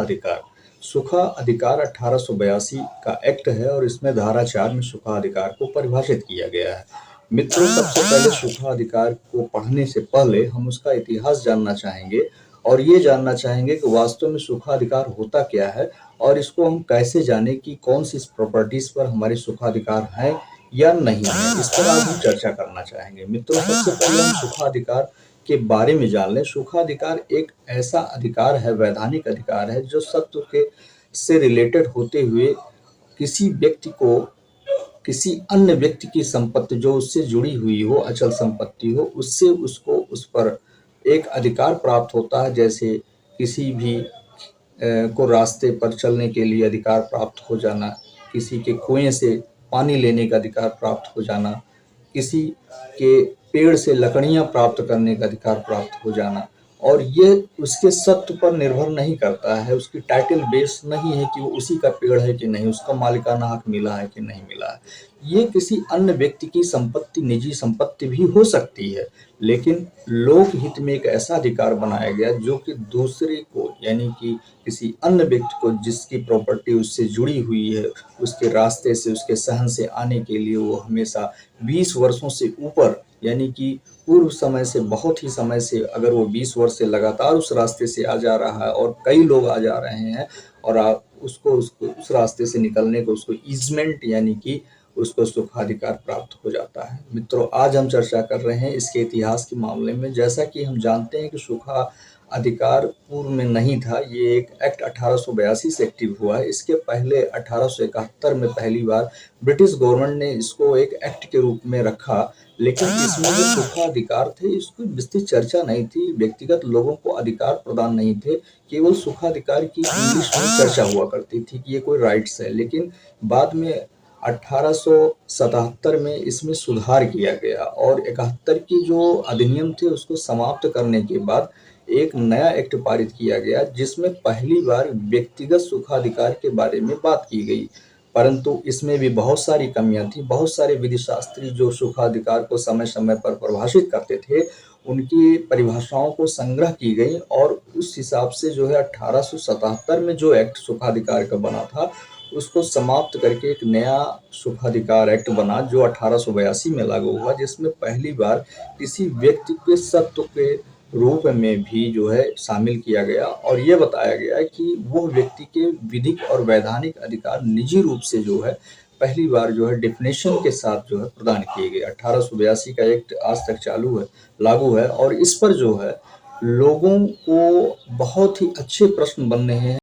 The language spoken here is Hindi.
अधिकार। सूखा अधिकार 1882 का एक्ट है और इसमें धारा 4 में सूखा अधिकार को परिभाषित किया गया है। मित्रों, सबसे पहले सूखा अधिकार को पढ़ने से पहले हम उसका इतिहास जानना चाहेंगे और ये जानना चाहेंगे कि वास्तव में सूखा अधिकार होता क्या है और इसको हम कैसे जाने कि कौन सी प्रॉपर्टीज पर हमारे सूखा अधिकार हैं या नहीं है। इस पर आज हम चर्चा करना चाहेंगे। मित्रों, सबसे पहले हम सूखा अधिकार के बारे में जान लें। सूखा अधिकार एक ऐसा अधिकार है, वैधानिक अधिकार है, जो सत्व के से रिलेटेड होते हुए किसी व्यक्ति को किसी अन्य व्यक्ति की संपत्ति जो उससे जुड़ी हुई हो, अचल संपत्ति हो, उससे उसको उस पर एक अधिकार प्राप्त होता है। जैसे किसी भी को रास्ते पर चलने के लिए अधिकार प्राप्त हो जाना, किसी के कुएं से पानी लेने का अधिकार प्राप्त हो जाना, किसी के पेड़ से लकड़ियां प्राप्त करने का अधिकार प्राप्त हो जाना। और ये उसके सत्व पर निर्भर नहीं करता है, उसकी टाइटल बेस नहीं है कि वो उसी का पेड़ है कि नहीं, उसका मालिकाना हक मिला है कि नहीं मिला है। ये किसी अन्य व्यक्ति की संपत्ति, निजी संपत्ति भी हो सकती है, लेकिन लोक हित में एक ऐसा अधिकार बनाया गया जो कि दूसरे को, यानी कि किसी अन्य व्यक्ति को जिसकी प्रॉपर्टी उससे जुड़ी हुई है, उसके रास्ते से, उसके सहन से आने के लिए वो हमेशा 20 वर्षों से ऊपर, यानी कि पूर्व समय से, बहुत ही समय से, अगर वो 20 वर्ष से लगातार उस रास्ते से आ जा रहा है और कई लोग आ जा रहे हैं और उसको उस रास्ते से निकलने को उसको ईजमेंट, यानी कि उसको सुखाधिकार प्राप्त हो जाता है। मित्रों, आज हम चर्चा कर रहे हैं इसके इतिहास के मामले में। जैसा कि हम जानते हैं कि सूखा अधिकार पूर्व में नहीं था, ये एक एक्ट 1882 से एक्टिव हुआ है। इसके पहले 1871 में पहली बार ब्रिटिश गवर्नमेंट ने इसको एक एक्ट के रूप में रखा, लेकिन इसमें जो सूखा अधिकार थे इसकी विस्तृत चर्चा नहीं थी, व्यक्तिगत लोगों को अधिकार प्रदान नहीं थे, केवल सूखा अधिकार की इंग्लिश में चर्चा हुआ करती थी कि ये कोई राइट्स है। लेकिन बाद में 1877 में इसमें सुधार किया गया और 71 की जो अधिनियम थे उसको समाप्त करने के बाद एक नया एक्ट पारित किया गया, जिसमें पहली बार व्यक्तिगत सुखाधिकार के बारे में बात की गई। परंतु इसमें भी बहुत सारी कमियां थी। बहुत सारे विधि शास्त्री जो सुखाधिकार को समय समय पर परिभाषित करते थे, उनकी परिभाषाओं को संग्रह की गई और उस हिसाब से जो है 1877 में जो एक्ट सुखाधिकार का बना था उसको समाप्त करके एक नया सुखाधिकार एक्ट बना जो 1882 में लागू हुआ, जिसमें पहली बार किसी व्यक्ति के सत्व के रूप में भी जो है शामिल किया गया और ये बताया गया कि वो व्यक्ति के विधिक और वैधानिक अधिकार निजी रूप से जो है पहली बार जो है डेफिनेशन के साथ जो है प्रदान किए गए। 1882 का एक्ट आज तक चालू है, लागू है और इस पर जो है लोगों को बहुत ही अच्छे प्रश्न बन रहे हैं।